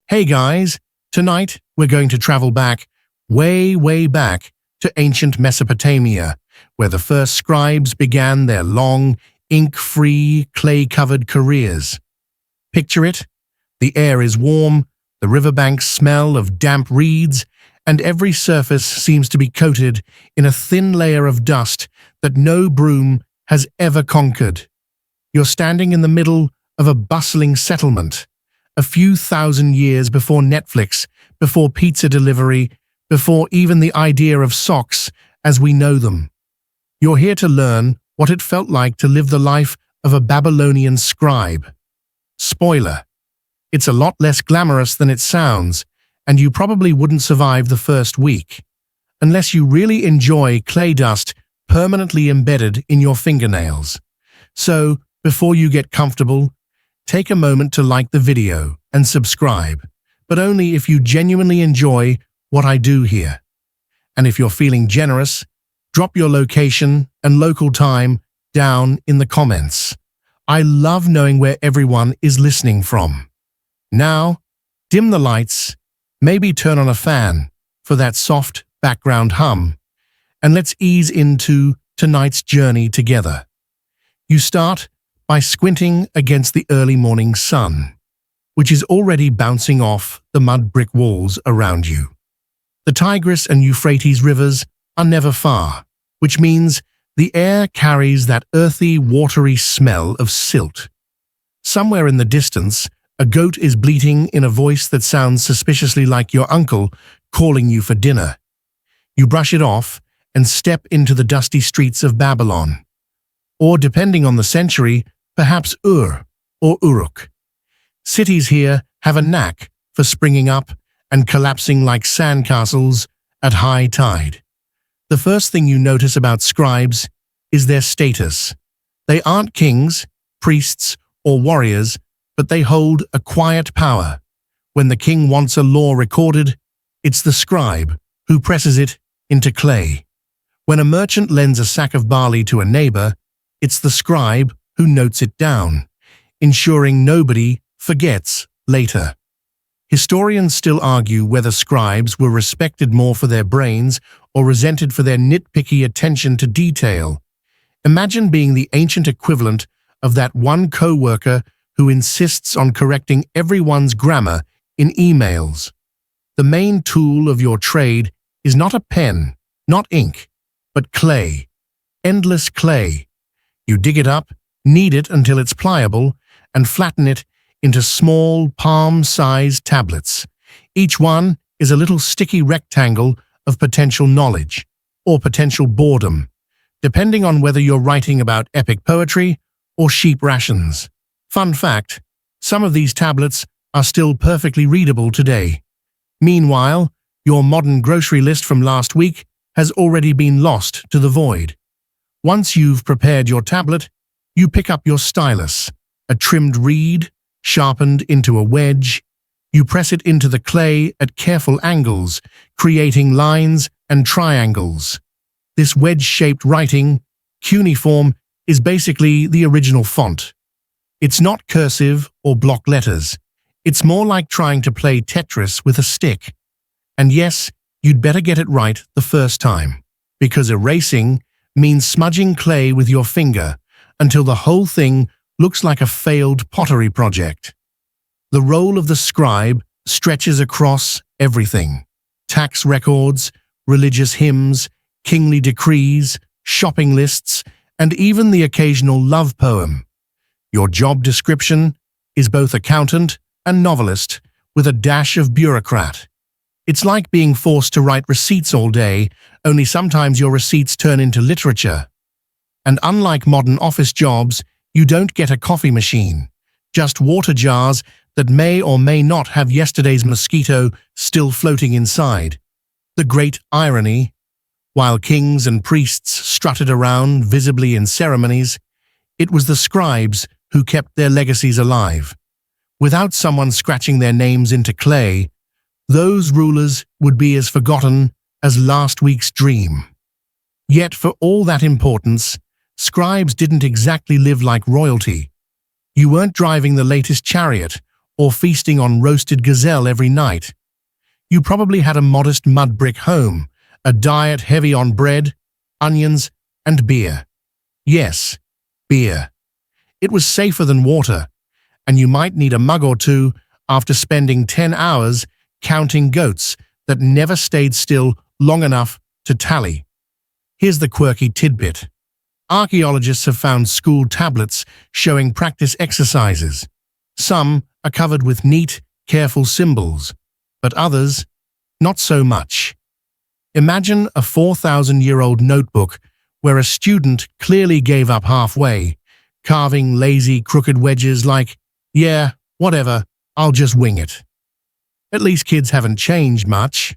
Hey guys, tonight we're going to travel back, way back to ancient Mesopotamia, where the first scribes began their long, ink-free, clay-covered careers. Picture it. The air is warm, the riverbanks smell of damp reeds, and every surface seems to be coated in a thin layer of dust that no broom has ever conquered. You're standing in the middle of a bustling settlement, a few thousand years before Netflix, before pizza delivery, before even the idea of socks as we know them. You're here to learn what it felt like to live the life of a Babylonian scribe. Spoiler: it's a lot less glamorous than it sounds, and you probably wouldn't survive the first week, unless you really enjoy clay dust permanently embedded in your fingernails. So, before you get comfortable, take a moment to like the video and subscribe, but only if you genuinely enjoy what I do here. And if you're feeling generous, drop your location and local time down in the comments. I love knowing where everyone is listening from. Now, dim the lights, maybe turn on a fan for that soft background hum, and let's ease into tonight's journey together. You start by squinting against the early morning sun, which is already bouncing off the mud brick walls around you. The Tigris and Euphrates rivers are never far, which means the air carries that earthy, watery smell of silt. Somewhere in the distance, a goat is bleating in a voice that sounds suspiciously like your uncle calling you for dinner. You brush it off and step into the dusty streets of Babylon. Or, depending on the century, perhaps Ur or Uruk. Cities here have a knack for springing up and collapsing like sandcastles at high tide. The first thing you notice about scribes is their status. They aren't kings, priests, or warriors, but they hold a quiet power. When the king wants a law recorded, it's the scribe who presses it into clay. When a merchant lends a sack of barley to a neighbor, it's the scribe who notes it down, ensuring nobody forgets later. Historians still argue whether scribes were respected more for their brains or resented for their nitpicky attention to detail. Imagine being the ancient equivalent of that one co-worker who insists on correcting everyone's grammar in emails. The main tool of your trade is not a pen, not ink, but clay. Endless clay. You dig it up, knead it until it's pliable, and flatten it into small, palm-sized tablets. Each one is a little sticky rectangle of potential knowledge, or potential boredom, depending on whether you're writing about epic poetry or sheep rations. Fun fact: some of these tablets are still perfectly readable today. Meanwhile, your modern grocery list from last week has already been lost to the void. Once you've prepared your tablet, you pick up your stylus, a trimmed reed, sharpened into a wedge. You press it into the clay at careful angles, creating lines and triangles. This wedge-shaped writing, cuneiform, is basically the original font. It's not cursive or block letters. It's more like trying to play Tetris with a stick. And yes, you'd better get it right the first time, because erasing means smudging clay with your finger until the whole thing looks like a failed pottery project. The role of the scribe stretches across everything: tax records, religious hymns, kingly decrees, shopping lists, and even the occasional love poem. Your job description is both accountant and novelist, with a dash of bureaucrat. It's like being forced to write receipts all day, only sometimes your receipts turn into literature. And unlike modern office jobs, you don't get a coffee machine, just water jars that may or may not have yesterday's mosquito still floating inside. The great irony: while kings and priests strutted around visibly in ceremonies, it was the scribes who kept their legacies alive. Without someone scratching their names into clay, those rulers would be as forgotten as last week's dream. Yet for all that importance, scribes didn't exactly live like royalty. You weren't driving the latest chariot or feasting on roasted gazelle every night. You probably had a modest mud brick home, a diet heavy on bread, onions, and beer. Yes, beer. It was safer than water, and you might need a mug or two after spending 10 hours counting goats that never stayed still long enough to tally. Here's the quirky tidbit. Archaeologists have found school tablets showing practice exercises. Some are covered with neat, careful symbols, but others, not so much. Imagine a 4,000-year-old notebook where a student clearly gave up halfway, carving lazy, crooked wedges like, "Yeah, whatever, I'll just wing it." At least kids haven't changed much.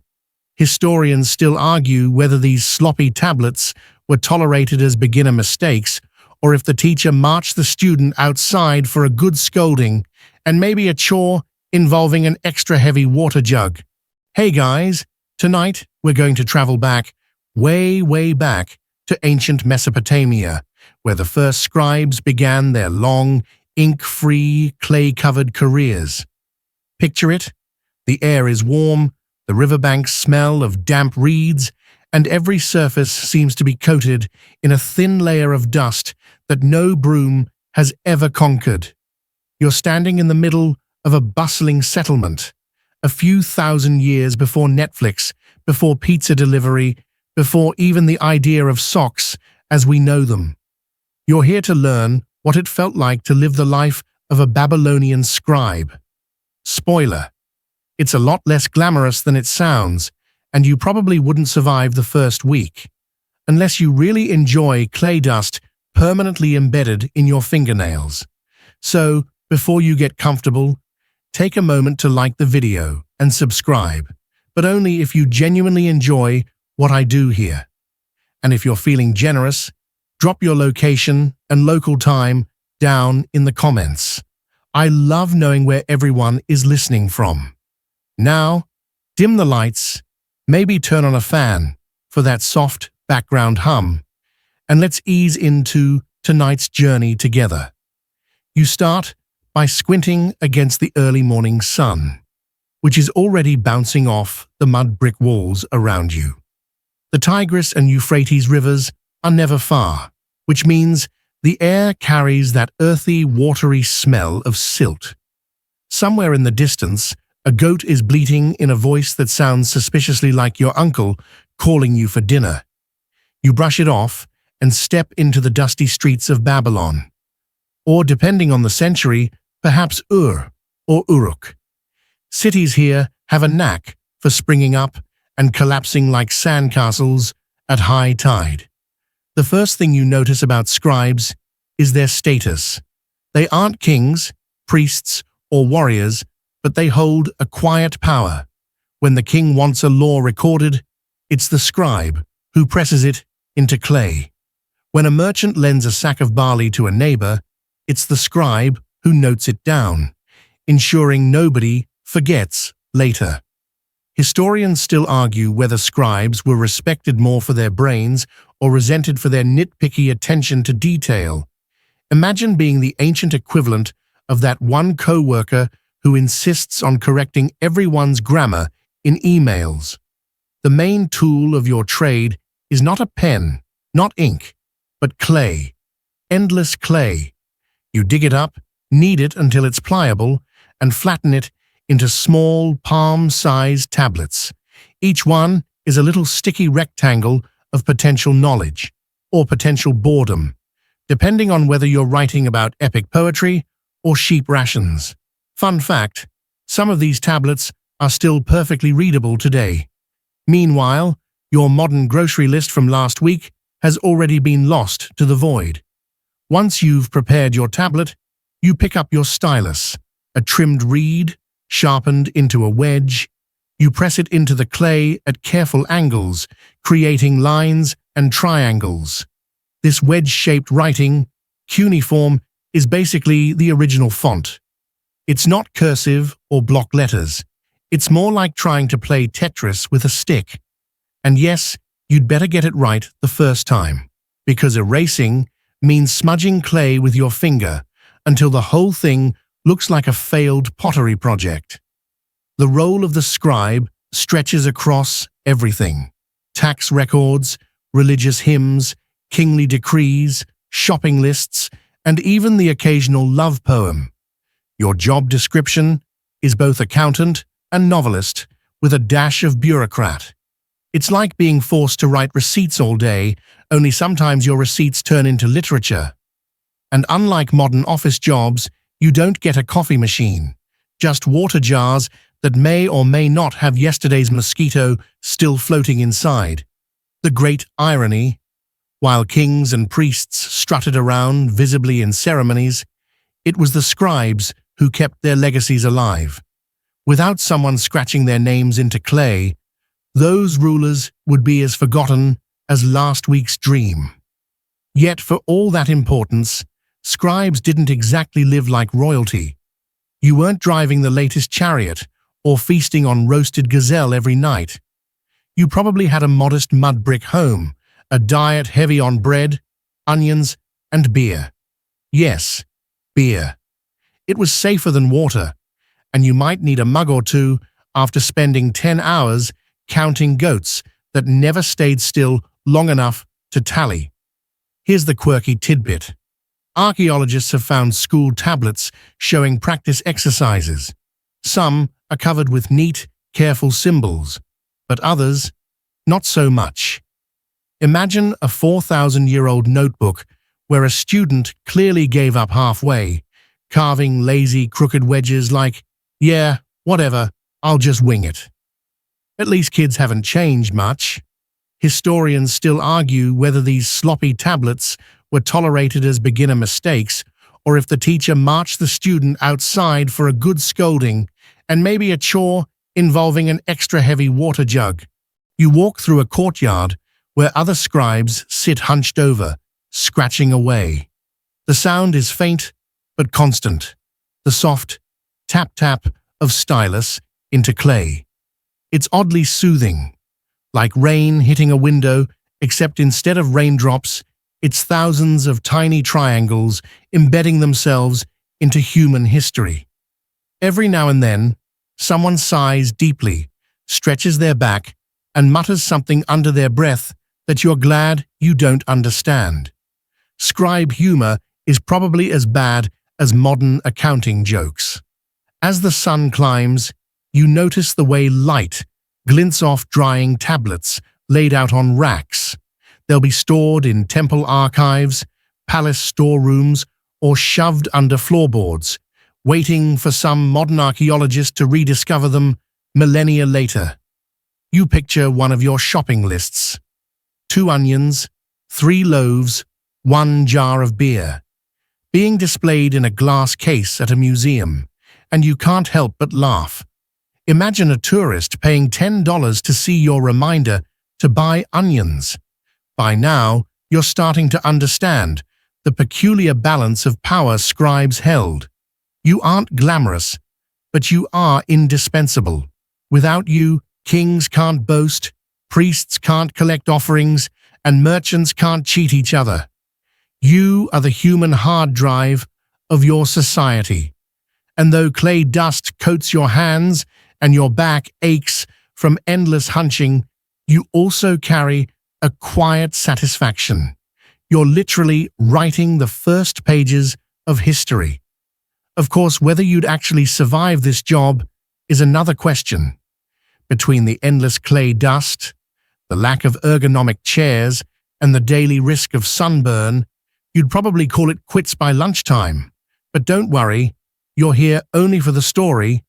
Historians still argue whether these sloppy tablets were tolerated as beginner mistakes or if the teacher marched the student outside for a good scolding and maybe a chore involving an extra heavy water jug. Hey guys, tonight we're going to travel back, way back, to ancient Mesopotamia, where the first scribes began their long, ink-free, clay-covered careers. Picture it. The air is warm, the riverbanks smell of damp reeds, and every surface seems to be coated in a thin layer of dust that no broom has ever conquered. You're standing in the middle of a bustling settlement, a few thousand years before Netflix, before pizza delivery, before even the idea of socks as we know them. You're here to learn what it felt like to live the life of a Babylonian scribe. Spoiler: it's a lot less glamorous than it sounds, and you probably wouldn't survive the first week, unless you really enjoy clay dust permanently embedded in your fingernails. So, before you get comfortable, take a moment to like the video and subscribe, but only if you genuinely enjoy what I do here. And if you're feeling generous, drop your location and local time down in the comments. I love knowing where everyone is listening from. Now, dim the lights, maybe turn on a fan for that soft background hum, and let's ease into tonight's journey together. You start by squinting against the early morning sun, which is already bouncing off the mud brick walls around you. The Tigris and Euphrates rivers are never far, which means the air carries that earthy, watery smell of silt. Somewhere in the distance, a goat is bleating in a voice that sounds suspiciously like your uncle calling you for dinner. You brush it off and step into the dusty streets of Babylon. Or, depending on the century, perhaps Ur or Uruk. Cities here have a knack for springing up and collapsing like sandcastles at high tide. The first thing you notice about scribes is their status. They aren't kings, priests, or warriors, but they hold a quiet power. When the king wants a law recorded, it's the scribe who presses it into clay. When a merchant lends a sack of barley to a neighbor, it's the scribe who notes it down, ensuring nobody forgets later. Historians still argue whether scribes were respected more for their brains or resented for their nitpicky attention to detail. Imagine being the ancient equivalent of that one co-worker who insists on correcting everyone's grammar in emails. The main tool of your trade is not a pen, not ink, but clay. Endless clay. You dig it up, knead it until it's pliable, and flatten it into small, palm-sized tablets. Each one is a little sticky rectangle of potential knowledge, or potential boredom, depending on whether you're writing about epic poetry or sheep rations. Fun fact, some of these tablets are still perfectly readable today. Meanwhile, your modern grocery list from last week has already been lost to the void. Once you've prepared your tablet, you pick up your stylus, a trimmed reed, sharpened into a wedge. You press it into the clay at careful angles, creating lines and triangles. This wedge-shaped writing, cuneiform, is basically the original font. It's not cursive or block letters. It's more like trying to play Tetris with a stick. And yes, you'd better get it right the first time, because erasing means smudging clay with your finger until the whole thing looks like a failed pottery project. The role of the scribe stretches across everything: tax records, religious hymns, kingly decrees, shopping lists, and even the occasional love poem. Your job description is both accountant and novelist, with a dash of bureaucrat. It's like being forced to write receipts all day, only sometimes your receipts turn into literature. And unlike modern office jobs, you don't get a coffee machine, just water jars that may or may not have yesterday's mosquito still floating inside. The great irony: while kings and priests strutted around visibly in ceremonies, it was the scribes who kept their legacies alive. Without someone scratching their names into clay, those rulers would be as forgotten as last week's dream. Yet for all that importance, scribes didn't exactly live like royalty. You weren't driving the latest chariot or feasting on roasted gazelle every night. You probably had a modest mud brick home, a diet heavy on bread, onions, and beer. Yes, beer. It was safer than water, and you might need a mug or two after spending 10 hours counting goats that never stayed still long enough to tally. Here's the quirky tidbit. Archaeologists have found school tablets showing practice exercises. Some are covered with neat, careful symbols, but others, not so much. Imagine a 4,000-year-old notebook where a student clearly gave up halfway, carving lazy, crooked wedges like, "Yeah, whatever, I'll just wing it." At least kids haven't changed much. Historians still argue whether these sloppy tablets were tolerated as beginner mistakes, or if the teacher marched the student outside for a good scolding and maybe a chore involving an extra heavy water jug. You walk through a courtyard where other scribes sit hunched over, scratching away. The sound is faint but constant, the soft tap-tap of stylus into clay. It's oddly soothing, like rain hitting a window, except instead of raindrops, it's thousands of tiny triangles embedding themselves into human history. Every now and then, someone sighs deeply, stretches their back, and mutters something under their breath that you're glad you don't understand. Scribe humor is probably as bad as modern accounting jokes. As the sun climbs, you notice the way light glints off drying tablets laid out on racks. They'll be stored in temple archives, palace storerooms, or shoved under floorboards, waiting for some modern archaeologist to rediscover them millennia later. You picture one of your shopping lists: 2 onions, 3 loaves, 1 jar of beer, being displayed in a glass case at a museum, and you can't help but laugh. Imagine a tourist paying $10 to see your reminder to buy onions. By now, you're starting to understand the peculiar balance of power scribes held. You aren't glamorous, but you are indispensable. Without you, kings can't boast, priests can't collect offerings, and merchants can't cheat each other. You are the human hard drive of your society. And though clay dust coats your hands and your back aches from endless hunching, you also carry a quiet satisfaction. You're literally writing the first pages of history. Of course, whether you'd actually survive this job is another question. Between the endless clay dust, the lack of ergonomic chairs, and the daily risk of sunburn, you'd probably call it quits by lunchtime. But don't worry, you're here only for the story,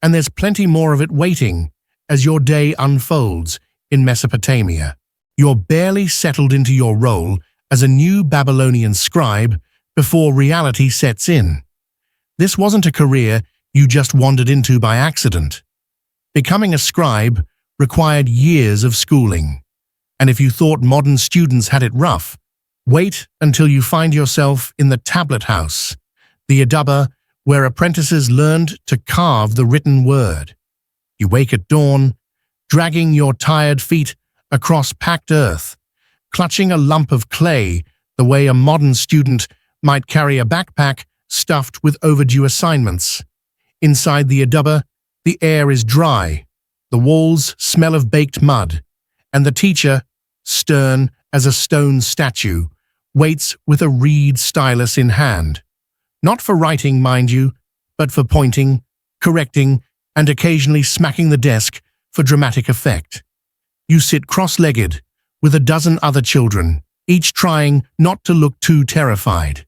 and there's plenty more of it waiting as your day unfolds in Mesopotamia. You're barely settled into your role as a new Babylonian scribe before reality sets in. This wasn't a career you just wandered into by accident. Becoming a scribe required years of schooling. And if you thought modern students had it rough, wait until you find yourself in the tablet house, the Adaba, where apprentices learned to carve the written word. You wake at dawn, dragging your tired feet across packed earth, clutching a lump of clay the way a modern student might carry a backpack stuffed with overdue assignments. Inside the adubba, the air is dry, the walls smell of baked mud, and the teacher, stern as a stone statue, waits with a reed stylus in hand. Not for writing, mind you, but for pointing, correcting, and occasionally smacking the desk for dramatic effect. You sit cross-legged with a dozen other children, each trying not to look too terrified.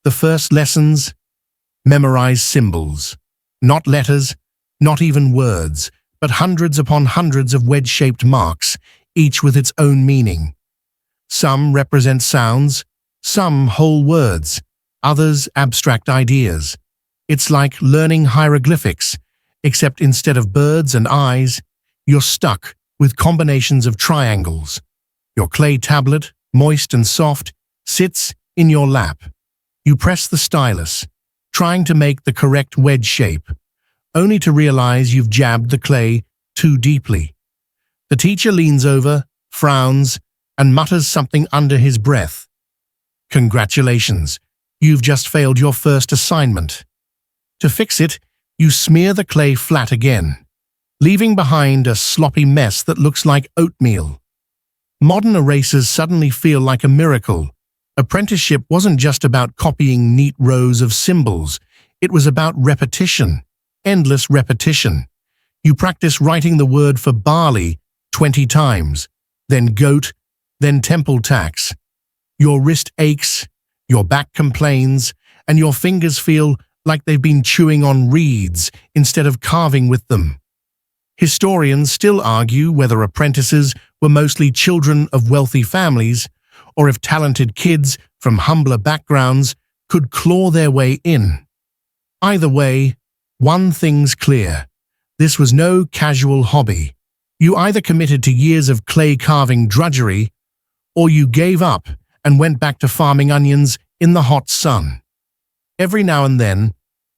The first lessons: memorize symbols. Not letters, not even words, but hundreds upon hundreds of wedge-shaped marks, each with its own meaning. Some represent sounds, some whole words, others abstract ideas. It's like learning hieroglyphics, except instead of birds and eyes, you're stuck with combinations of triangles. Your clay tablet, moist and soft, sits in your lap. You press the stylus, trying to make the correct wedge shape, only to realize you've jabbed the clay too deeply. The teacher leans over, frowns, and mutters something under his breath. Congratulations, you've just failed your first assignment. To fix it, you smear the clay flat again, leaving behind a sloppy mess that looks like oatmeal. Modern erasers suddenly feel like a miracle. Apprenticeship wasn't just about copying neat rows of symbols. It was about repetition, endless repetition. You practice writing the word for barley 20 times, then goat, then temple tax. Your wrist aches, your back complains, and your fingers feel like they've been chewing on reeds instead of carving with them. Historians still argue whether apprentices were mostly children of wealthy families, or if talented kids from humbler backgrounds could claw their way in. Either way, one thing's clear: this was no casual hobby. You either committed to years of clay carving drudgery, or you gave up and went back to farming onions in the hot sun. Every now and then,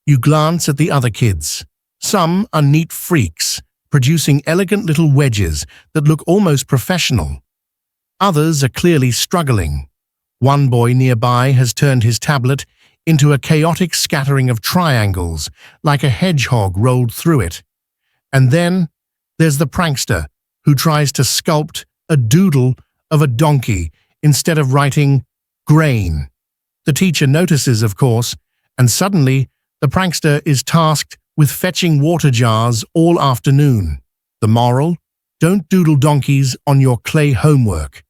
you glance at the other kids. Some are neat freaks, producing elegant little wedges that look almost professional. Others are clearly struggling. One boy nearby has turned his tablet into a chaotic scattering of triangles, like a hedgehog rolled through it. And then there's the prankster who tries to sculpt a doodle of a donkey instead of writing grain. The teacher notices, of course, and suddenly the prankster is tasked with fetching water jars all afternoon. The moral: don't doodle donkeys on your clay homework.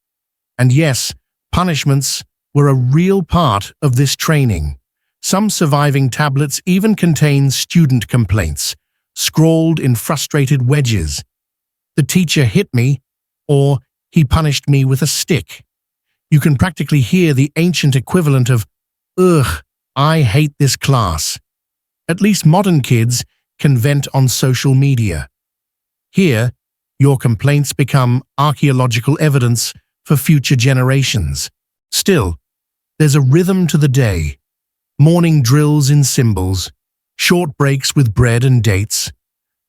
And yes, punishments were a real part of this training. Some surviving tablets even contain student complaints, scrawled in frustrated wedges. The teacher hit me, or he punished me with a stick. You can practically hear the ancient equivalent of, "Ugh, I hate this class." At least modern kids can vent on social media. Here, your complaints become archaeological evidence for future generations. Still, there's a rhythm to the day. Morning drills in symbols, short breaks with bread and dates,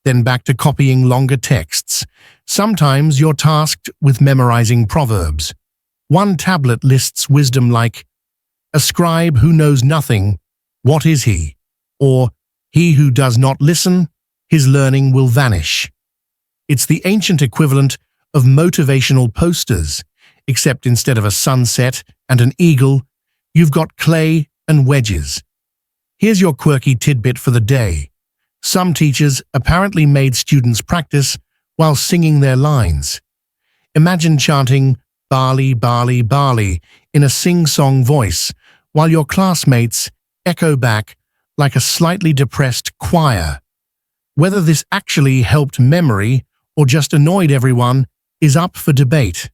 then back to copying longer texts. Sometimes you're tasked with memorizing proverbs. One tablet lists wisdom like, "A scribe who knows nothing, what is he?" Or, "He who does not listen, his learning will vanish." It's the ancient equivalent of motivational posters, except instead of a sunset and an eagle, you've got clay and wedges. Here's your quirky tidbit for the day. Some teachers apparently made students practice while singing their lines. Imagine chanting "barley, barley, barley" in a sing-song voice, while your classmates echo back like a slightly depressed choir. Whether this actually helped memory or just annoyed everyone is up for debate.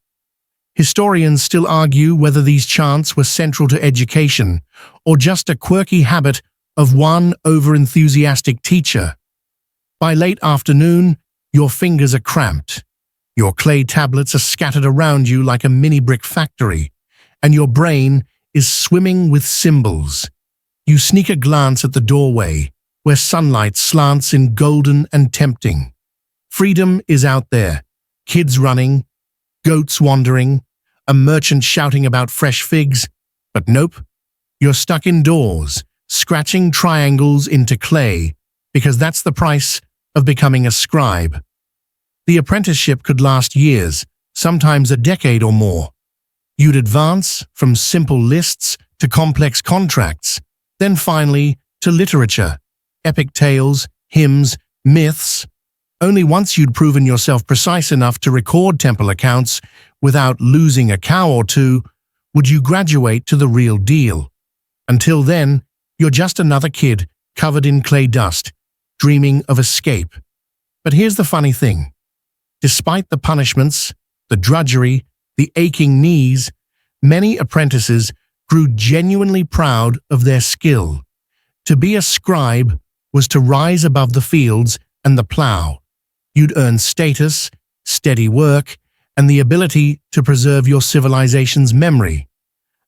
Historians still argue whether these chants were central to education or just a quirky habit of one over-enthusiastic teacher. By late afternoon, your fingers are cramped. Your clay tablets are scattered around you like a mini-brick factory, and your brain is swimming with symbols. You sneak a glance at the doorway, where sunlight slants in golden and tempting. Freedom is out there, kids running, goats wandering, a merchant shouting about fresh figs. But nope, you're stuck indoors, scratching triangles into clay, because that's the price of becoming a scribe. The apprenticeship could last years, sometimes a decade or more. You'd advance from simple lists to complex contracts, then finally to literature, epic tales, hymns, myths. Only once you'd proven yourself precise enough to record temple accounts without losing a cow or two would you graduate to the real deal. Until then, you're just another kid covered in clay dust, dreaming of escape. But here's the funny thing. Despite the punishments, the drudgery, the aching knees, many apprentices grew genuinely proud of their skill. To be a scribe was to rise above the fields and the plough. You'd earn status, steady work, and the ability to preserve your civilization's memory.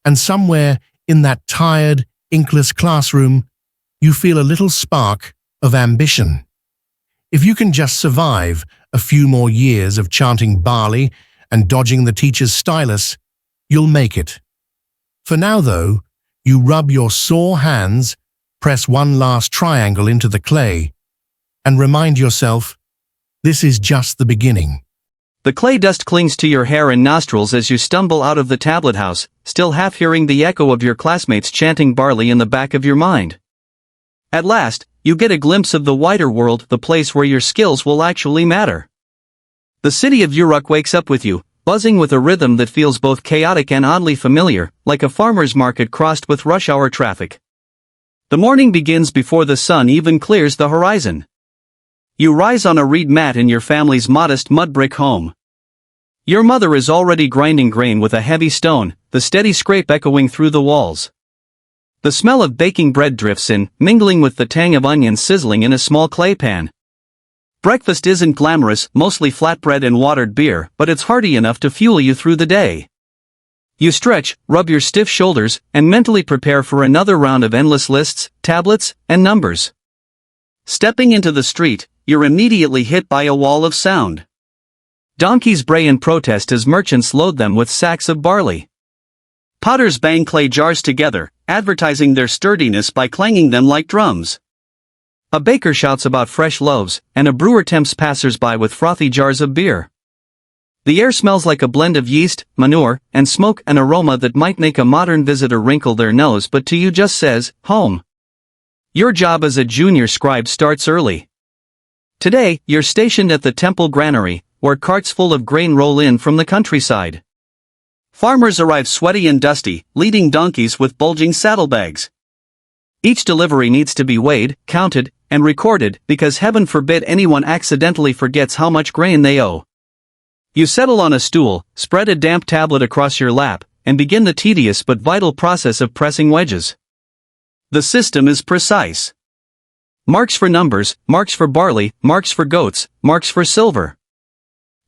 And somewhere in that tired, inkless classroom, you feel a little spark of ambition. If you can just survive a few more years of chanting barley and dodging the teacher's stylus, you'll make it. For now, though, you rub your sore hands, press one last triangle into the clay, and remind yourself, this is just the beginning. The clay dust clings to your hair and nostrils as you stumble out of the tablet house, still half hearing the echo of your classmates chanting barley in the back of your mind. At last, you get a glimpse of the wider world, the place where your skills will actually matter. The city of Uruk wakes up with you, buzzing with a rhythm that feels both chaotic and oddly familiar, like a farmer's market crossed with rush hour traffic. The morning begins before the sun even clears the horizon. You rise on a reed mat in your family's modest mud brick home. Your mother is already grinding grain with a heavy stone, the steady scrape echoing through the walls. The smell of baking bread drifts in, mingling with the tang of onions sizzling in a small clay pan. Breakfast isn't glamorous, mostly flatbread and watered beer, but it's hearty enough to fuel you through the day. You stretch, rub your stiff shoulders, and mentally prepare for another round of endless lists, tablets, and numbers. Stepping into the street, you're immediately hit by a wall of sound. Donkeys bray in protest as merchants load them with sacks of barley. Potters bang clay jars together, advertising their sturdiness by clanging them like drums. A baker shouts about fresh loaves, and a brewer tempts passers-by with frothy jars of beer. The air smells like a blend of yeast, manure, and smoke, an aroma that might make a modern visitor wrinkle their nose but to you just says, home. Your job as a junior scribe starts early. Today, you're stationed at the temple granary, where carts full of grain roll in from the countryside. Farmers arrive sweaty and dusty, leading donkeys with bulging saddlebags. Each delivery needs to be weighed, counted, and recorded, because heaven forbid anyone accidentally forgets how much grain they owe. You settle on a stool, spread a damp tablet across your lap, and begin the tedious but vital process of pressing wedges. The system is precise. Marks for numbers, marks for barley, marks for goats, marks for silver.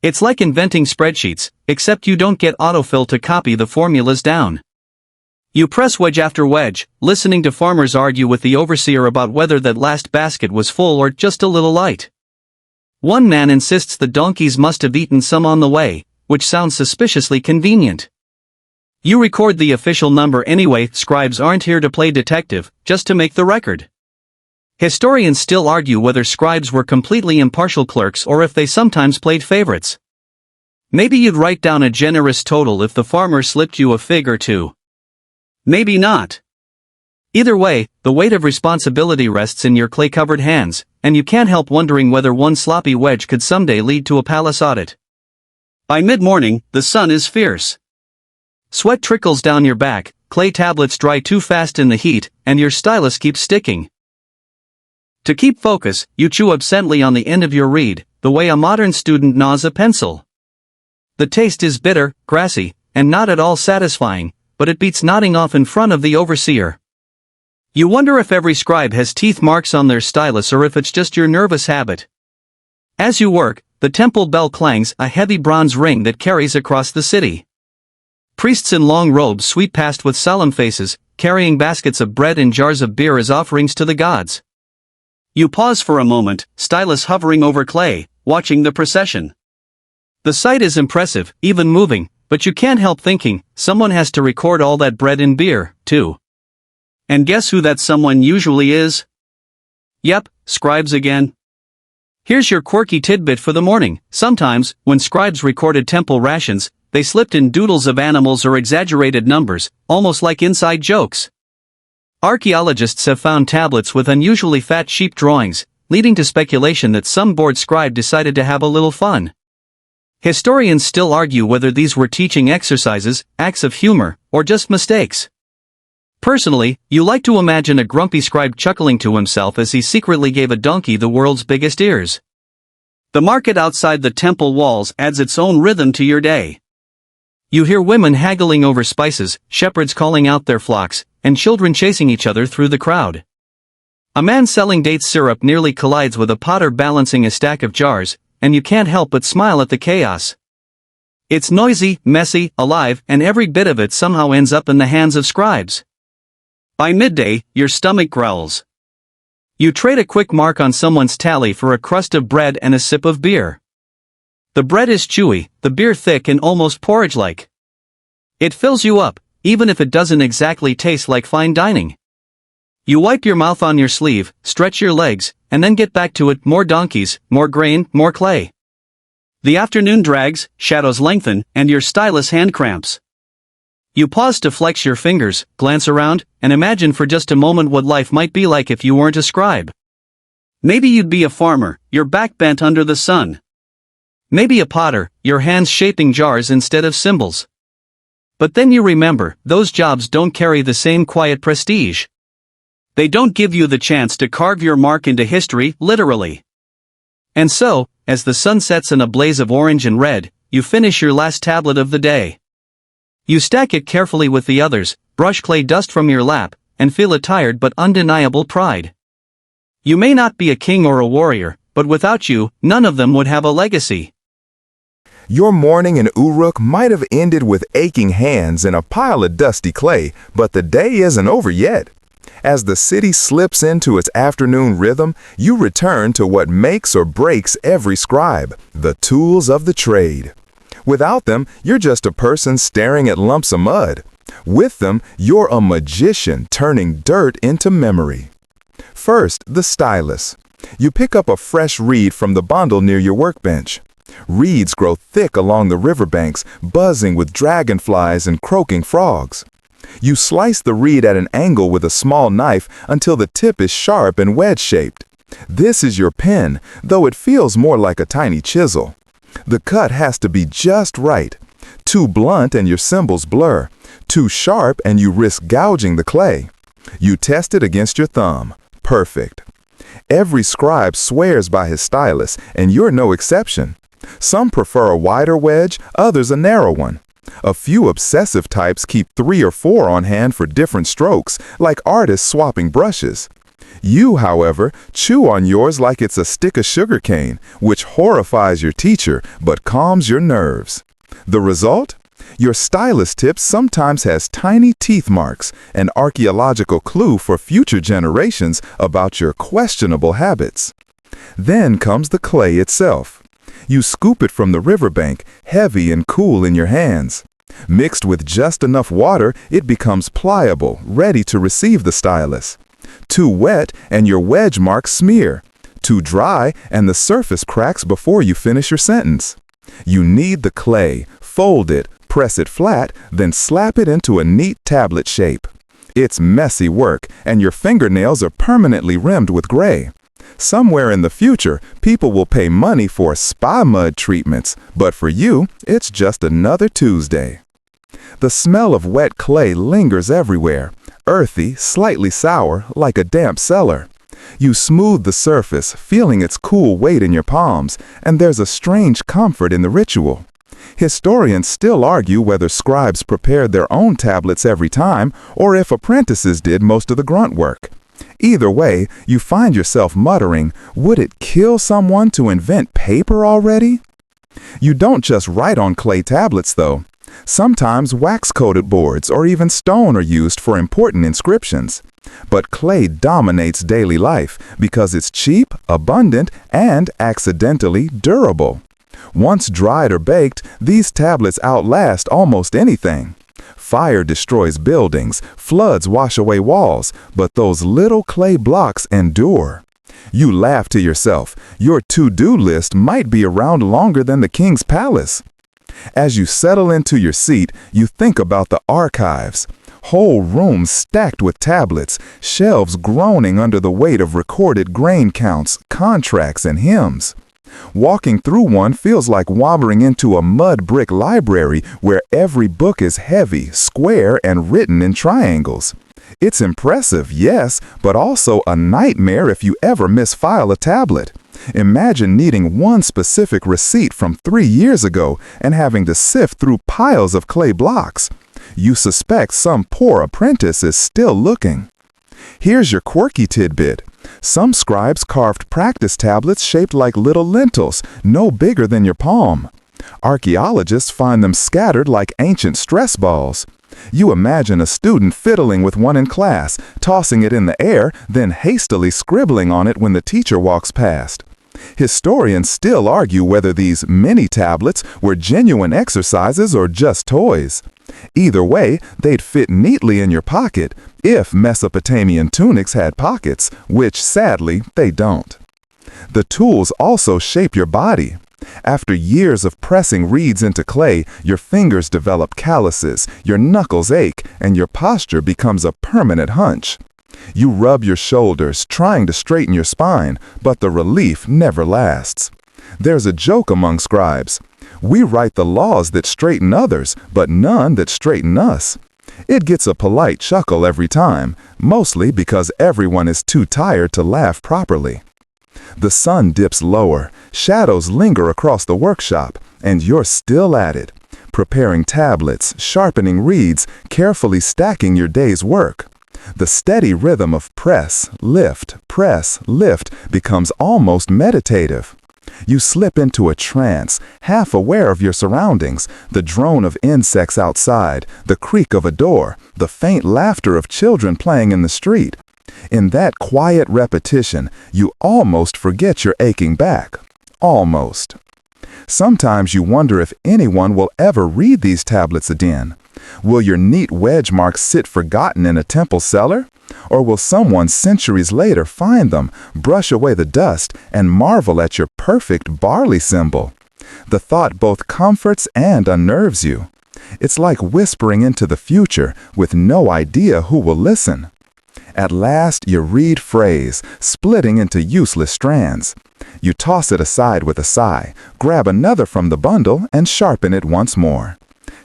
It's like inventing spreadsheets, except you don't get autofill to copy the formulas down. You press wedge after wedge, listening to farmers argue with the overseer about whether that last basket was full or just a little light. One man insists the donkeys must have eaten some on the way, which sounds suspiciously convenient. You record the official number anyway. Scribes aren't here to play detective, just to make the record. Historians still argue whether scribes were completely impartial clerks or if they sometimes played favorites. Maybe you'd write down a generous total if the farmer slipped you a fig or two. Maybe not. Either way, the weight of responsibility rests in your clay-covered hands, and you can't help wondering whether one sloppy wedge could someday lead to a palace audit. By mid-morning, the sun is fierce. Sweat trickles down your back, clay tablets dry too fast in the heat, and your stylus keeps sticking. To keep focus, you chew absently on the end of your reed, the way a modern student gnaws a pencil. The taste is bitter, grassy, and not at all satisfying, but it beats nodding off in front of the overseer. You wonder if every scribe has teeth marks on their stylus or if it's just your nervous habit. As you work, the temple bell clangs, a heavy bronze ring that carries across the city. Priests in long robes sweep past with solemn faces, carrying baskets of bread and jars of beer as offerings to the gods. You pause for a moment, stylus hovering over clay, watching the procession. The sight is impressive, even moving, but you can't help thinking, someone has to record all that bread and beer, too. And guess who that someone usually is? Yep, scribes again. Here's your quirky tidbit for the morning. Sometimes, when scribes recorded temple rations, they slipped in doodles of animals or exaggerated numbers, almost like inside jokes. Archaeologists have found tablets with unusually fat sheep drawings, leading to speculation that some bored scribe decided to have a little fun. Historians still argue whether these were teaching exercises, acts of humor, or just mistakes. Personally, you like to imagine a grumpy scribe chuckling to himself as he secretly gave a donkey the world's biggest ears. The market outside the temple walls adds its own rhythm to your day. You hear women haggling over spices, shepherds calling out their flocks, and children chasing each other through the crowd. A man selling date syrup nearly collides with a potter balancing a stack of jars, and you can't help but smile at the chaos. It's noisy, messy, alive, and every bit of it somehow ends up in the hands of scribes. By midday, your stomach growls. You trade a quick mark on someone's tally for a crust of bread and a sip of beer. The bread is chewy, the beer thick and almost porridge-like. It fills you up, even if it doesn't exactly taste like fine dining. You wipe your mouth on your sleeve, stretch your legs, and then get back to it. More donkeys, more grain, more clay. The afternoon drags, shadows lengthen, and your stylus hand cramps. You pause to flex your fingers, glance around, and imagine for just a moment what life might be like if you weren't a scribe. Maybe you'd be a farmer, your back bent under the sun. Maybe a potter, your hands shaping jars instead of symbols. But then you remember, those jobs don't carry the same quiet prestige. They don't give you the chance to carve your mark into history, literally. And so, as the sun sets in a blaze of orange and red, you finish your last tablet of the day. You stack it carefully with the others, brush clay dust from your lap, and feel a tired but undeniable pride. You may not be a king or a warrior, but without you, none of them would have a legacy. Your morning in Uruk might have ended with aching hands and a pile of dusty clay, but the day isn't over yet. As the city slips into its afternoon rhythm, you return to what makes or breaks every scribe, the tools of the trade. Without them, you're just a person staring at lumps of mud. With them, you're a magician turning dirt into memory. First, the stylus. You pick up a fresh reed from the bundle near your workbench. Reeds grow thick along the riverbanks, buzzing with dragonflies and croaking frogs. You slice the reed at an angle with a small knife until the tip is sharp and wedge-shaped. This is your pen, though it feels more like a tiny chisel. The cut has to be just right. Too blunt and your symbols blur. Too sharp and you risk gouging the clay. You test it against your thumb. Perfect. Every scribe swears by his stylus, and you're no exception. Some prefer a wider wedge, others a narrow one. A few obsessive types keep 3 or 4 on hand for different strokes, like artists swapping brushes. You, however, chew on yours like it's a stick of sugar cane, which horrifies your teacher but calms your nerves. The result? Your stylus tip sometimes has tiny teeth marks, an archaeological clue for future generations about your questionable habits. Then comes the clay itself. You scoop it from the riverbank, heavy and cool in your hands. Mixed with just enough water, it becomes pliable, ready to receive the stylus. Too wet, and your wedge marks smear. Too dry, and the surface cracks before you finish your sentence. You knead the clay, fold it, press it flat, then slap it into a neat tablet shape. It's messy work, and your fingernails are permanently rimmed with gray. Somewhere in the future, people will pay money for spa mud treatments, but for you, it's just another Tuesday. The smell of wet clay lingers everywhere, earthy, slightly sour, like a damp cellar. You smooth the surface, feeling its cool weight in your palms, and there's a strange comfort in the ritual. Historians still argue whether scribes prepared their own tablets every time, or if apprentices did most of the grunt work. Either way, you find yourself muttering, would it kill someone to invent paper already? You don't just write on clay tablets, though. Sometimes wax-coated boards or even stone are used for important inscriptions. But clay dominates daily life because it's cheap, abundant, and accidentally durable. Once dried or baked, these tablets outlast almost anything. Fire destroys buildings, floods wash away walls, but those little clay blocks endure. You laugh to yourself. Your to-do list might be around longer than the king's palace. As you settle into your seat, you think about the archives. Whole rooms stacked with tablets, shelves groaning under the weight of recorded grain counts, contracts, and hymns. Walking through one feels like wandering into a mud brick library where every book is heavy, square, and written in triangles. It's impressive, yes, but also a nightmare if you ever misfile a tablet. Imagine needing one specific receipt from 3 years ago and having to sift through piles of clay blocks. You suspect some poor apprentice is still looking. Here's your quirky tidbit. Some scribes carved practice tablets shaped like little lentils, no bigger than your palm. Archaeologists find them scattered like ancient stress balls. You imagine a student fiddling with one in class, tossing it in the air, then hastily scribbling on it when the teacher walks past. Historians still argue whether these mini tablets were genuine exercises or just toys. Either way, they'd fit neatly in your pocket if Mesopotamian tunics had pockets, which sadly they don't. The tools also shape your body. After years of pressing reeds into clay, your fingers develop calluses, your knuckles ache, and your posture becomes a permanent hunch. You rub your shoulders, trying to straighten your spine, but the relief never lasts. There's a joke among scribes. We write the laws that straighten others, but none that straighten us. It gets a polite chuckle every time, mostly because everyone is too tired to laugh properly. The sun dips lower, shadows linger across the workshop, and you're still at it, preparing tablets, sharpening reeds, carefully stacking your day's work. The steady rhythm of press, lift, becomes almost meditative. You slip into a trance, half aware of your surroundings, the drone of insects outside, the creak of a door, the faint laughter of children playing in the street. In that quiet repetition, you almost forget your aching back. Almost. Sometimes you wonder if anyone will ever read these tablets again. Will your neat wedge marks sit forgotten in a temple cellar? Or will someone centuries later find them, brush away the dust, and marvel at your perfect barley symbol? The thought both comforts and unnerves you. It's like whispering into the future with no idea who will listen. At last you read phrase, splitting into useless strands. You toss it aside with a sigh, grab another from the bundle, and sharpen it once more.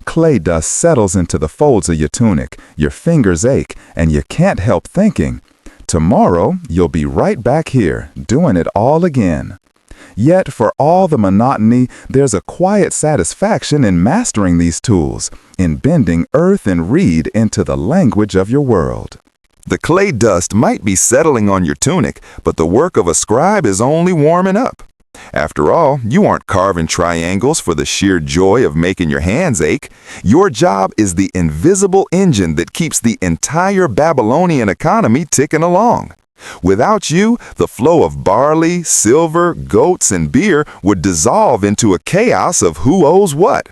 Clay dust settles into the folds of your tunic, your fingers ache, and you can't help thinking, tomorrow you'll be right back here, doing it all again. Yet for all the monotony, there's a quiet satisfaction in mastering these tools, in bending earth and reed into the language of your world. The clay dust might be settling on your tunic, but the work of a scribe is only warming up. After all, you aren't carving triangles for the sheer joy of making your hands ache. Your job is the invisible engine that keeps the entire Babylonian economy ticking along. Without you, the flow of barley, silver, goats, and beer would dissolve into a chaos of who owes what.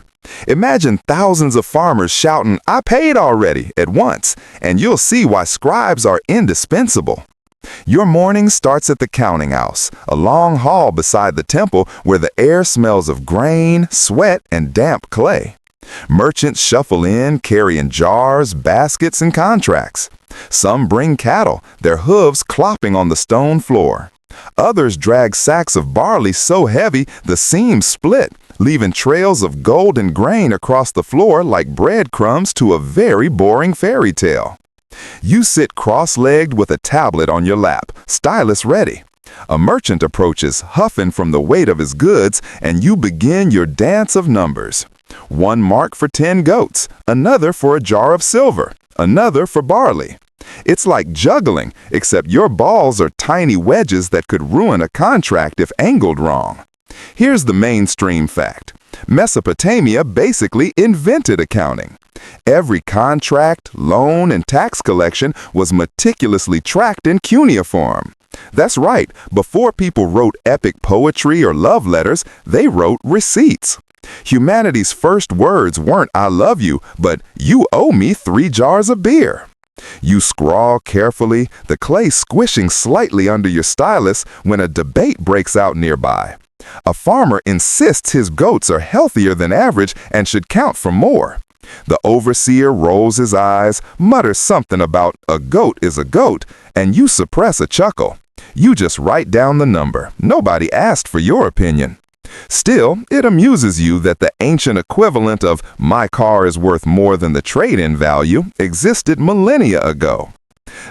Imagine thousands of farmers shouting, "I paid already," at once, and you'll see why scribes are indispensable. Your morning starts at the counting house, a long hall beside the temple where the air smells of grain, sweat, and damp clay. Merchants shuffle in, carrying jars, baskets, and contracts. Some bring cattle, their hooves clopping on the stone floor. Others drag sacks of barley so heavy the seams split, leaving trails of golden grain across the floor like breadcrumbs to a very boring fairy tale. You sit cross-legged with a tablet on your lap, stylus ready. A merchant approaches, huffing from the weight of his goods, and you begin your dance of numbers. One mark for 10 goats, another for a jar of silver, another for barley. It's like juggling, except your balls are tiny wedges that could ruin a contract if angled wrong. Here's the mainstream fact. Mesopotamia basically invented accounting. Every contract, loan, and tax collection was meticulously tracked in cuneiform. That's right, before people wrote epic poetry or love letters, they wrote receipts. Humanity's first words weren't "I love you," but "You owe me 3 jars of beer." You scrawl carefully, the clay squishing slightly under your stylus when a debate breaks out nearby. A farmer insists his goats are healthier than average and should count for more. The overseer rolls his eyes, mutters something about "a goat is a goat," and you suppress a chuckle. You just write down the number. Nobody asked for your opinion. Still, it amuses you that the ancient equivalent of "my car is worth more than the trade-in value" existed millennia ago.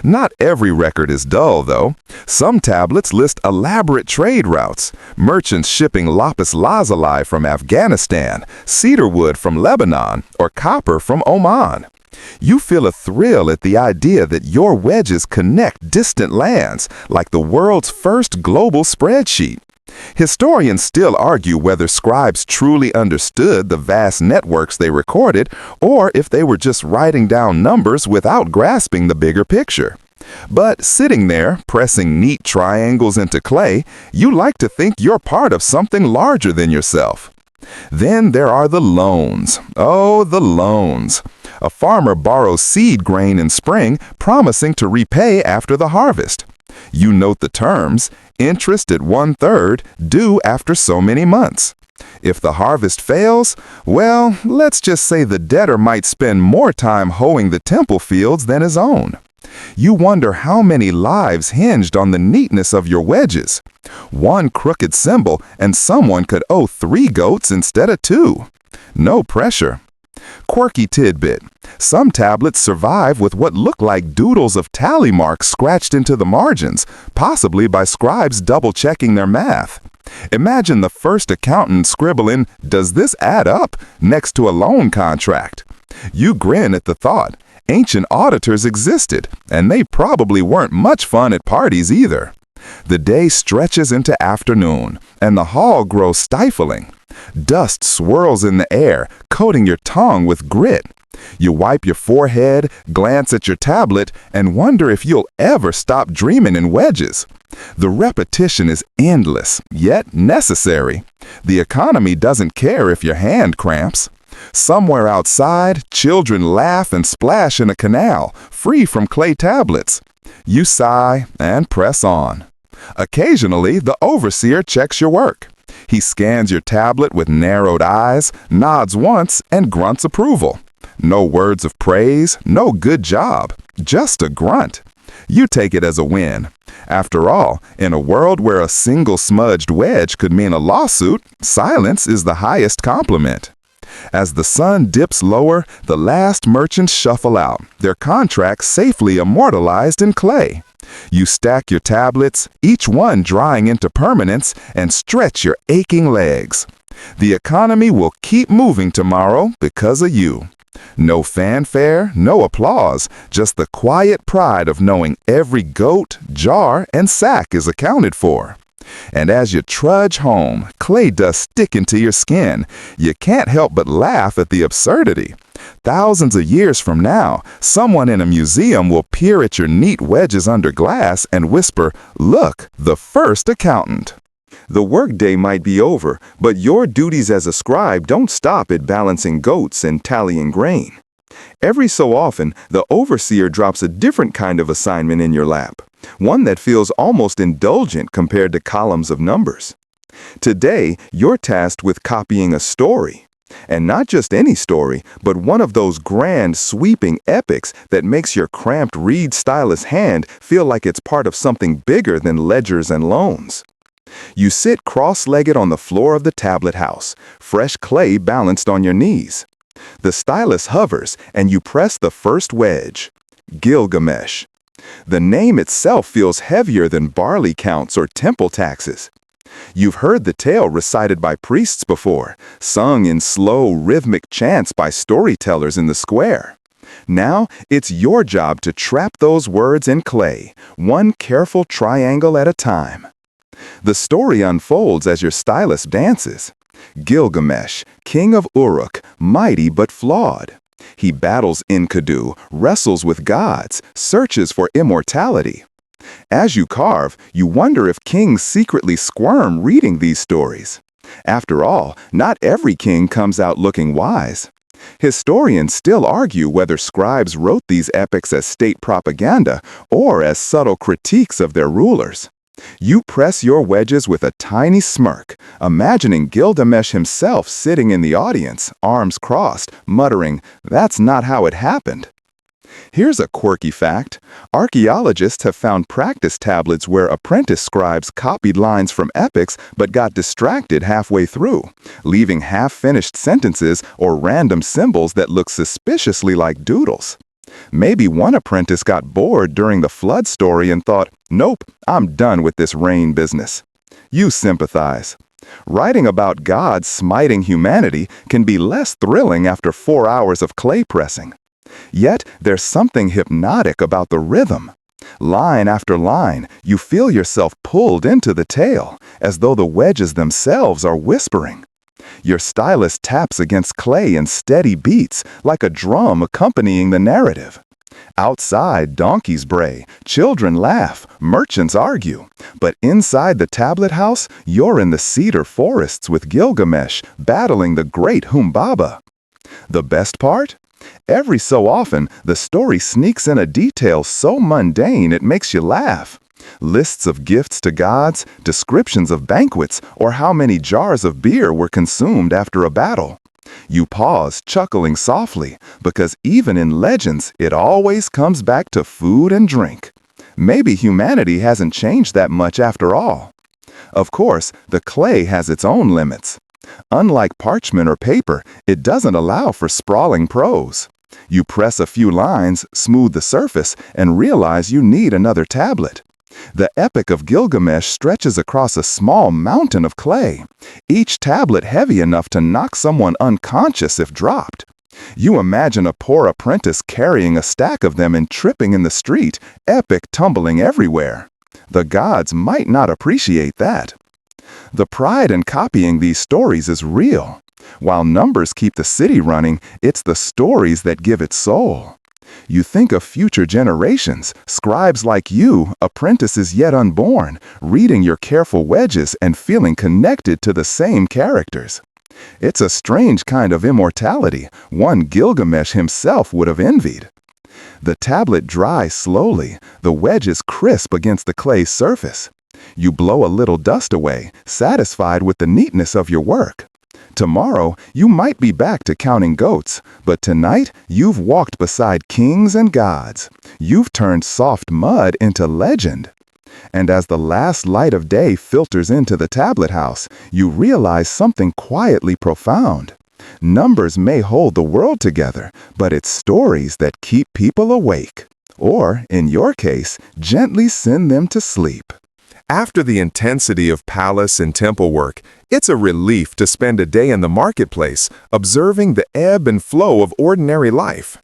Not every record is dull, though. Some tablets list elaborate trade routes, merchants shipping lapis lazuli from Afghanistan, cedar wood from Lebanon, or copper from Oman. You feel a thrill at the idea that your wedges connect distant lands, like the world's first global spreadsheet. Historians still argue whether scribes truly understood the vast networks they recorded, or if they were just writing down numbers without grasping the bigger picture. But sitting there, pressing neat triangles into clay, you like to think you're part of something larger than yourself. Then there are the loans. Oh, the loans. A farmer borrows seed grain in spring, promising to repay after the harvest. You note the terms: interest at 1/3, due after so many months. If the harvest fails, well, let's just say the debtor might spend more time hoeing the temple fields than his own. You wonder how many lives hinged on the neatness of your wedges. One crooked symbol and someone could owe 3 goats instead of 2. No pressure. Quirky tidbit. Some tablets survive with what look like doodles of tally marks scratched into the margins, possibly by scribes double-checking their math. Imagine the first accountant scribbling, "Does this add up?" next to a loan contract. You grin at the thought. Ancient auditors existed, and they probably weren't much fun at parties either. The day stretches into afternoon, and the hall grows stifling. Dust swirls in the air, coating your tongue with grit. You wipe your forehead, glance at your tablet, and wonder if you'll ever stop dreaming in wedges. The repetition is endless, yet necessary. The economy doesn't care if your hand cramps. Somewhere outside, children laugh and splash in a canal, free from clay tablets. You sigh and press on. Occasionally, the overseer checks your work. He scans your tablet with narrowed eyes, nods once, and grunts approval. No words of praise, no good job, just a grunt. You take it as a win. After all, in a world where a single smudged wedge could mean a lawsuit, silence is the highest compliment. As the sun dips lower, the last merchants shuffle out, their contracts safely immortalized in clay. You stack your tablets, each one drying into permanence, and stretch your aching legs. The economy will keep moving tomorrow because of you. No fanfare, no applause, just the quiet pride of knowing every goat, jar, and sack is accounted for. And as you trudge home, clay dust sticking to your skin, you can't help but laugh at the absurdity. Thousands of years from now, someone in a museum will peer at your neat wedges under glass and whisper, "Look, the first accountant." The workday might be over, but your duties as a scribe don't stop at balancing goats and tallying grain. Every so often, the overseer drops a different kind of assignment in your lap, one that feels almost indulgent compared to columns of numbers. Today, you're tasked with copying a story. And not just any story, but one of those grand, sweeping epics that makes your cramped reed stylus hand feel like it's part of something bigger than ledgers and loans. You sit cross-legged on the floor of the tablet house, fresh clay balanced on your knees. The stylus hovers, and you press the first wedge. Gilgamesh. The name itself feels heavier than barley counts or temple taxes. You've heard the tale recited by priests before, sung in slow, rhythmic chants by storytellers in the square. Now, it's your job to trap those words in clay, one careful triangle at a time. The story unfolds as your stylus dances. Gilgamesh, king of Uruk, mighty but flawed. He battles Enkidu, wrestles with gods, searches for immortality. As you carve, you wonder if kings secretly squirm reading these stories. After all, not every king comes out looking wise. Historians still argue whether scribes wrote these epics as state propaganda or as subtle critiques of their rulers. You press your wedges with a tiny smirk, imagining Gilgamesh himself sitting in the audience, arms crossed, muttering, "That's not how it happened." Here's a quirky fact. Archaeologists have found practice tablets where apprentice scribes copied lines from epics but got distracted halfway through, leaving half-finished sentences or random symbols that look suspiciously like doodles. Maybe one apprentice got bored during the flood story and thought, "Nope, I'm done with this rain business." You sympathize. Writing about God smiting humanity can be less thrilling after 4 hours of clay pressing. Yet, there's something hypnotic about the rhythm. Line after line, you feel yourself pulled into the tale, as though the wedges themselves are whispering. Your stylus taps against clay in steady beats, like a drum accompanying the narrative. Outside, donkeys bray, children laugh, merchants argue. But inside the tablet house, you're in the cedar forests with Gilgamesh, battling the great Humbaba. The best part? Every so often, the story sneaks in a detail so mundane it makes you laugh. Lists of gifts to gods, descriptions of banquets, or how many jars of beer were consumed after a battle. You pause, chuckling softly, because even in legends, it always comes back to food and drink. Maybe humanity hasn't changed that much after all. Of course, the clay has its own limits. Unlike parchment or paper, it doesn't allow for sprawling prose. You press a few lines, smooth the surface, and realize you need another tablet. The Epic of Gilgamesh stretches across a small mountain of clay, each tablet heavy enough to knock someone unconscious if dropped. You imagine a poor apprentice carrying a stack of them and tripping in the street, epic tumbling everywhere. The gods might not appreciate that. The pride in copying these stories is real. While numbers keep the city running, it's the stories that give it soul. You think of future generations, scribes like you, apprentices yet unborn, reading your careful wedges and feeling connected to the same characters. It's a strange kind of immortality, one Gilgamesh himself would have envied. The tablet dries slowly, the wedges crisp against the clay surface. You blow a little dust away, satisfied with the neatness of your work. Tomorrow, you might be back to counting goats, but tonight, you've walked beside kings and gods. You've turned soft mud into legend. And as the last light of day filters into the tablet house, you realize something quietly profound. Numbers may hold the world together, but it's stories that keep people awake. Or, in your case, gently send them to sleep. After the intensity of palace and temple work, it's a relief to spend a day in the marketplace, observing the ebb and flow of ordinary life.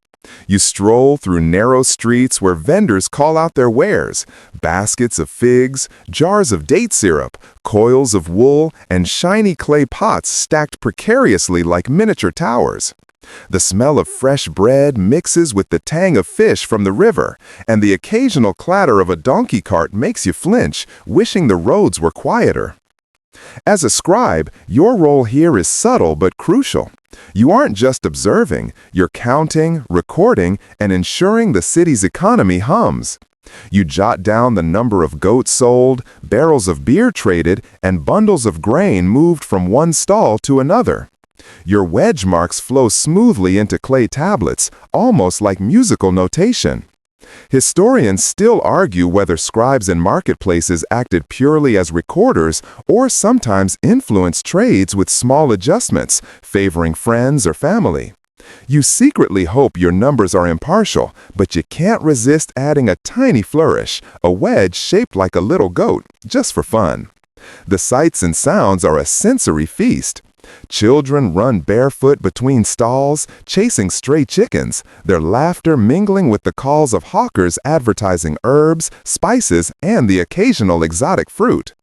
You stroll through narrow streets where vendors call out their wares, baskets of figs, jars of date syrup, coils of wool, and shiny clay pots stacked precariously like miniature towers. The smell of fresh bread mixes with the tang of fish from the river, and the occasional clatter of a donkey cart makes you flinch, wishing the roads were quieter. As a scribe, your role here is subtle but crucial. You aren't just observing, you're counting, recording, and ensuring the city's economy hums. You jot down the number of goats sold, barrels of beer traded, and bundles of grain moved from one stall to another. Your wedge marks flow smoothly into clay tablets, almost like musical notation. Historians still argue whether scribes in marketplaces acted purely as recorders or sometimes influenced trades with small adjustments, favoring friends or family. You secretly hope your numbers are impartial, but you can't resist adding a tiny flourish, a wedge shaped like a little goat, just for fun. The sights and sounds are a sensory feast. Children run barefoot between stalls, chasing stray chickens, their laughter mingling with the calls of hawkers advertising herbs, spices, and the occasional exotic fruit.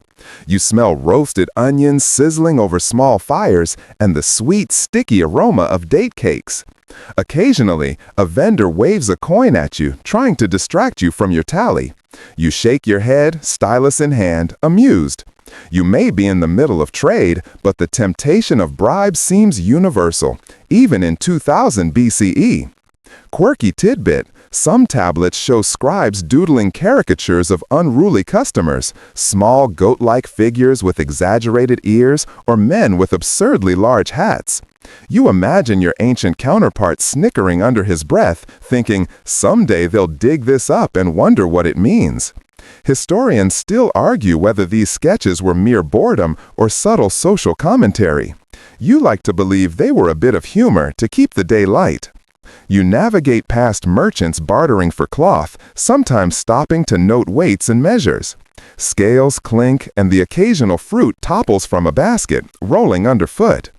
You smell roasted onions sizzling over small fires and the sweet, sticky aroma of date cakes. Occasionally, a vendor waves a coin at you, trying to distract you from your tally. You shake your head, stylus in hand, amused. You may be in the middle of trade, but the temptation of bribes seems universal, even in 2000 BCE. Quirky tidbit: some tablets show scribes doodling caricatures of unruly customers, small goat-like figures with exaggerated ears, or men with absurdly large hats. You imagine your ancient counterpart snickering under his breath, thinking, someday they'll dig this up and wonder what it means. Historians still argue whether these sketches were mere boredom or subtle social commentary. You like to believe they were a bit of humor to keep the day light. You navigate past merchants bartering for cloth, sometimes stopping to note weights and measures. Scales clink and the occasional fruit topples from a basket, rolling underfoot.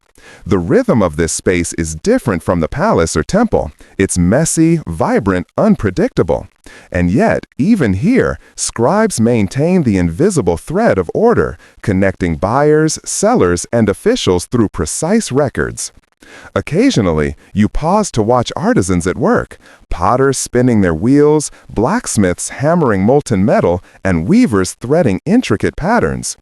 The rhythm of this space is different from the palace or temple. It's messy, vibrant, unpredictable. And yet, even here, scribes maintain the invisible thread of order, connecting buyers, sellers, and officials through precise records. Occasionally, you pause to watch artisans at work, potters spinning their wheels, blacksmiths hammering molten metal, and weavers threading intricate patterns.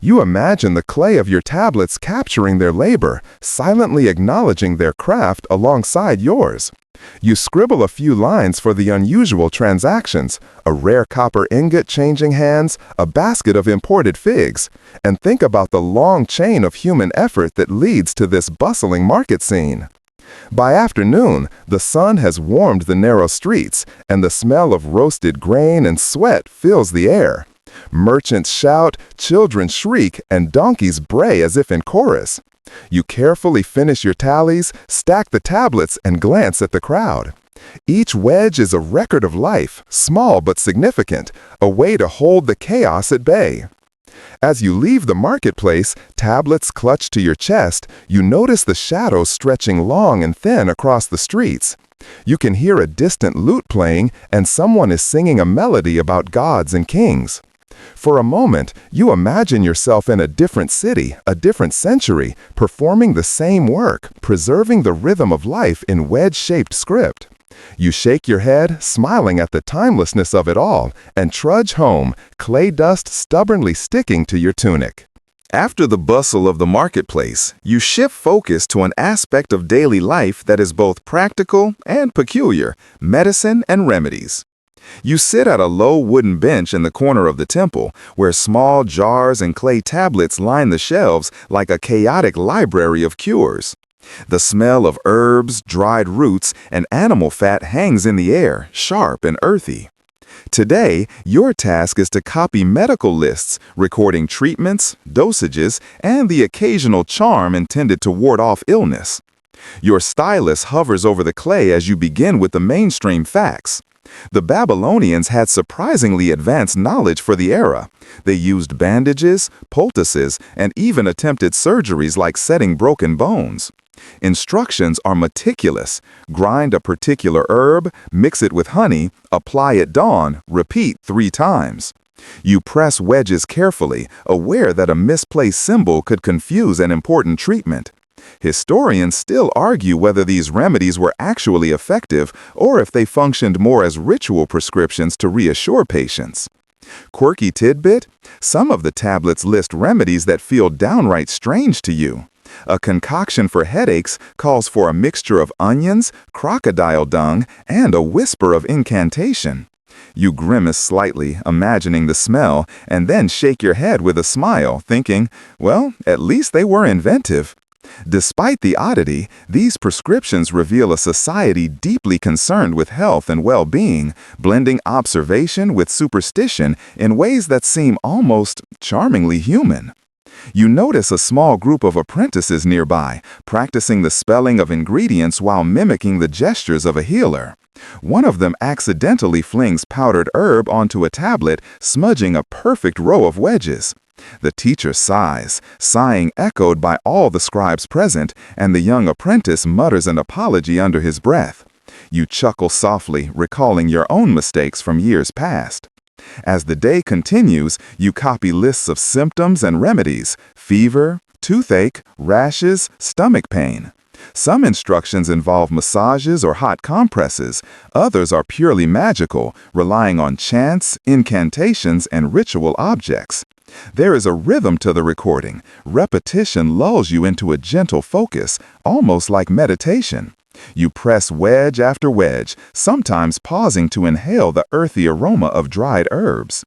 You imagine the clay of your tablets capturing their labor, silently acknowledging their craft alongside yours. You scribble a few lines for the unusual transactions, a rare copper ingot changing hands, a basket of imported figs, and think about the long chain of human effort that leads to this bustling market scene. By afternoon, the sun has warmed the narrow streets, and the smell of roasted grain and sweat fills the air. Merchants shout, children shriek, and donkeys bray as if in chorus. You carefully finish your tallies, stack the tablets, and glance at the crowd. Each wedge is a record of life, small but significant, a way to hold the chaos at bay. As you leave the marketplace, tablets clutched to your chest, you notice the shadows stretching long and thin across the streets. You can hear a distant lute playing, and someone is singing a melody about gods and kings. For a moment, you imagine yourself in a different city, a different century, performing the same work, preserving the rhythm of life in wedge-shaped script. You shake your head, smiling at the timelessness of it all, and trudge home, clay dust stubbornly sticking to your tunic. After the bustle of the marketplace, you shift focus to an aspect of daily life that is both practical and peculiar: medicine and remedies. You sit at a low wooden bench in the corner of the temple, where small jars and clay tablets line the shelves like a chaotic library of cures. The smell of herbs, dried roots, and animal fat hangs in the air, sharp and earthy. Today, your task is to copy medical lists, recording treatments, dosages, and the occasional charm intended to ward off illness. Your stylus hovers over the clay as you begin with the mainstream facts. The Babylonians had surprisingly advanced knowledge for the era. They used bandages, poultices, and even attempted surgeries like setting broken bones. Instructions are meticulous. Grind a particular herb, mix it with honey, apply at dawn, repeat 3 times. You press wedges carefully, aware that a misplaced symbol could confuse an important treatment. Historians still argue whether these remedies were actually effective or if they functioned more as ritual prescriptions to reassure patients. Quirky tidbit: some of the tablets list remedies that feel downright strange to you. A concoction for headaches calls for a mixture of onions, crocodile dung, and a whisper of incantation. You grimace slightly, imagining the smell, and then shake your head with a smile, thinking, well, at least they were inventive. Despite the oddity, these prescriptions reveal a society deeply concerned with health and well-being, blending observation with superstition in ways that seem almost charmingly human. You notice a small group of apprentices nearby, practicing the spelling of ingredients while mimicking the gestures of a healer. One of them accidentally flings powdered herb onto a tablet, smudging a perfect row of wedges. The teacher sighs, sighing echoed by all the scribes present, and the young apprentice mutters an apology under his breath. You chuckle softly, recalling your own mistakes from years past. As the day continues, you copy lists of symptoms and remedies: fever, toothache, rashes, stomach pain. Some instructions involve massages or hot compresses. Others are purely magical, relying on chants, incantations, and ritual objects. There is a rhythm to the recording. Repetition lulls you into a gentle focus, almost like meditation. You press wedge after wedge, sometimes pausing to inhale the earthy aroma of dried herbs.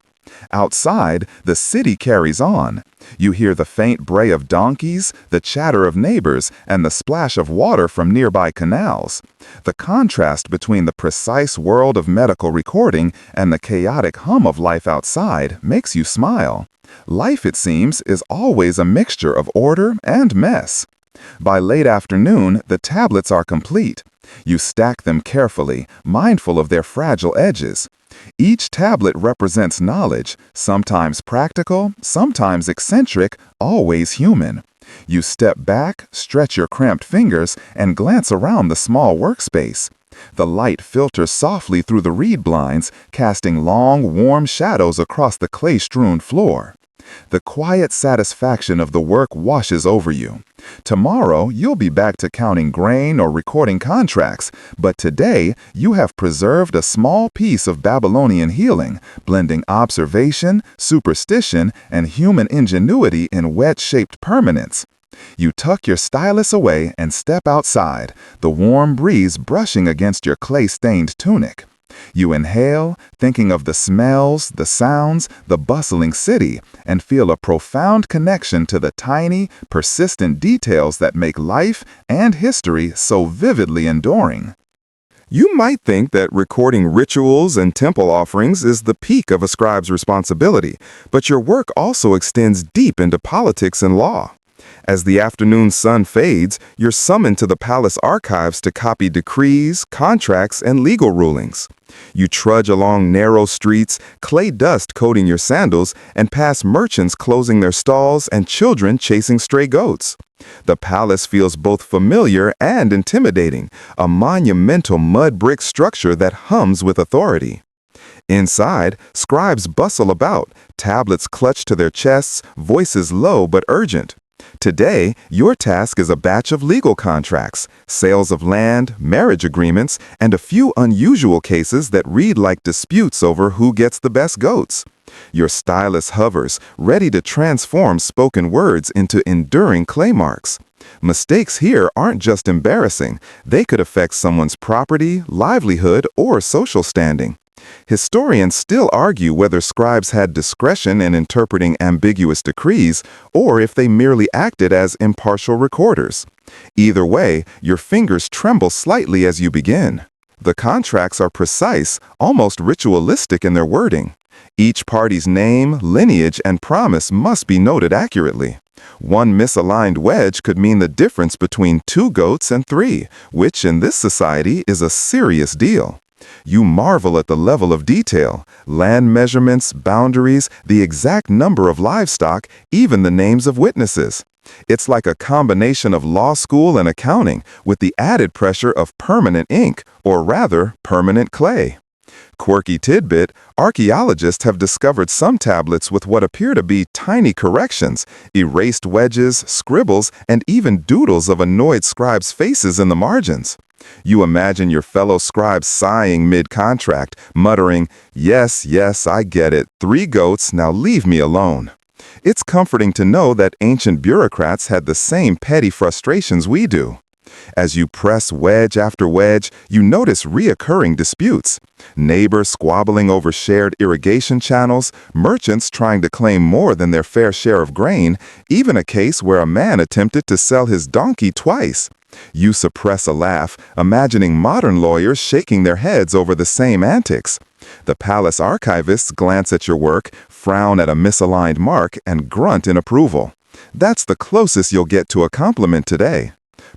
Outside, the city carries on. You hear the faint bray of donkeys, the chatter of neighbors, and the splash of water from nearby canals. The contrast between the precise world of medical recording and the chaotic hum of life outside makes you smile. Life, it seems, is always a mixture of order and mess. By late afternoon, the tablets are complete. You stack them carefully, mindful of their fragile edges. Each tablet represents knowledge, sometimes practical, sometimes eccentric, always human. You step back, stretch your cramped fingers, and glance around the small workspace. The light filters softly through the reed blinds, casting long, warm shadows across the clay-strewn floor. The quiet satisfaction of the work washes over you. Tomorrow, you'll be back to counting grain or recording contracts, but today, you have preserved a small piece of Babylonian healing, blending observation, superstition, and human ingenuity in wedge-shaped permanence. You tuck your stylus away and step outside, the warm breeze brushing against your clay-stained tunic. You inhale, thinking of the smells, the sounds, the bustling city, and feel a profound connection to the tiny, persistent details that make life and history so vividly enduring. You might think that recording rituals and temple offerings is the peak of a scribe's responsibility, but your work also extends deep into politics and law. As the afternoon sun fades, you're summoned to the palace archives to copy decrees, contracts, and legal rulings. You trudge along narrow streets, clay dust coating your sandals, and pass merchants closing their stalls and children chasing stray goats. The palace feels both familiar and intimidating, a monumental mud brick structure that hums with authority. Inside, scribes bustle about, tablets clutched to their chests, voices low but urgent. Today, your task is a batch of legal contracts, sales of land, marriage agreements, and a few unusual cases that read like disputes over who gets the best goats. Your stylus hovers, ready to transform spoken words into enduring clay marks. Mistakes here aren't just embarrassing, they could affect someone's property, livelihood, or social standing. Historians still argue whether scribes had discretion in interpreting ambiguous decrees or if they merely acted as impartial recorders. Either way, your fingers tremble slightly as you begin. The contracts are precise, almost ritualistic in their wording. Each party's name, lineage, and promise must be noted accurately. One misaligned wedge could mean the difference between 2 goats and 3, which in this society is a serious deal. You marvel at the level of detail, land measurements, boundaries, the exact number of livestock, even the names of witnesses. It's like a combination of law school and accounting, with the added pressure of permanent ink, or rather, permanent clay. Quirky tidbit, archaeologists have discovered some tablets with what appear to be tiny corrections, erased wedges, scribbles, and even doodles of annoyed scribes' faces in the margins. You imagine your fellow scribes sighing mid-contract, muttering, "Yes, yes, I get it. 3 goats, now leave me alone." It's comforting to know that ancient bureaucrats had the same petty frustrations we do. As you press wedge after wedge, you notice reoccurring disputes. Neighbors squabbling over shared irrigation channels, merchants trying to claim more than their fair share of grain, even a case where a man attempted to sell his donkey twice. You suppress a laugh, imagining modern lawyers shaking their heads over the same antics. The palace archivists glance at your work, frown at a misaligned mark, and grunt in approval. That's the closest you'll get to a compliment today.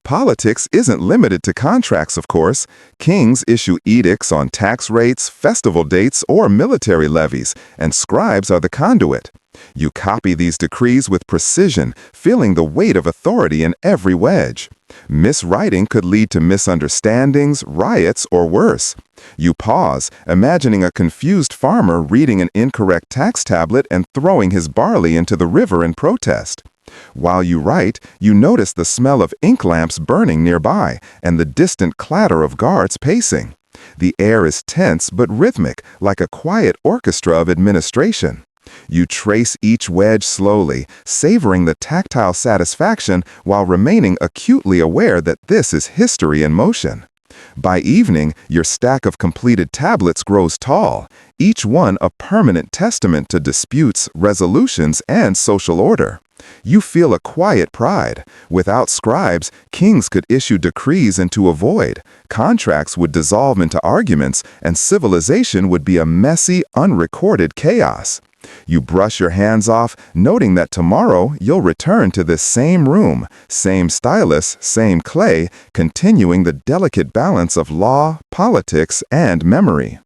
Politics isn't limited to contracts, of course. Kings issue edicts on tax rates, festival dates, or military levies, and scribes are the conduit. You copy these decrees with precision, feeling the weight of authority in every wedge. Miswriting could lead to misunderstandings, riots, or worse. You pause, imagining a confused farmer reading an incorrect tax tablet and throwing his barley into the river in protest. While you write, you notice the smell of ink lamps burning nearby and the distant clatter of guards pacing. The air is tense but rhythmic, like a quiet orchestra of administration. You trace each wedge slowly, savoring the tactile satisfaction while remaining acutely aware that this is history in motion. By evening, your stack of completed tablets grows tall, each one a permanent testament to disputes, resolutions, and social order. You feel a quiet pride. Without scribes, kings could issue decrees into a void, contracts would dissolve into arguments, and civilization would be a messy, unrecorded chaos. You brush your hands off, noting that tomorrow you'll return to this same room, same stylus, same clay, continuing the delicate balance of law, politics, and memory.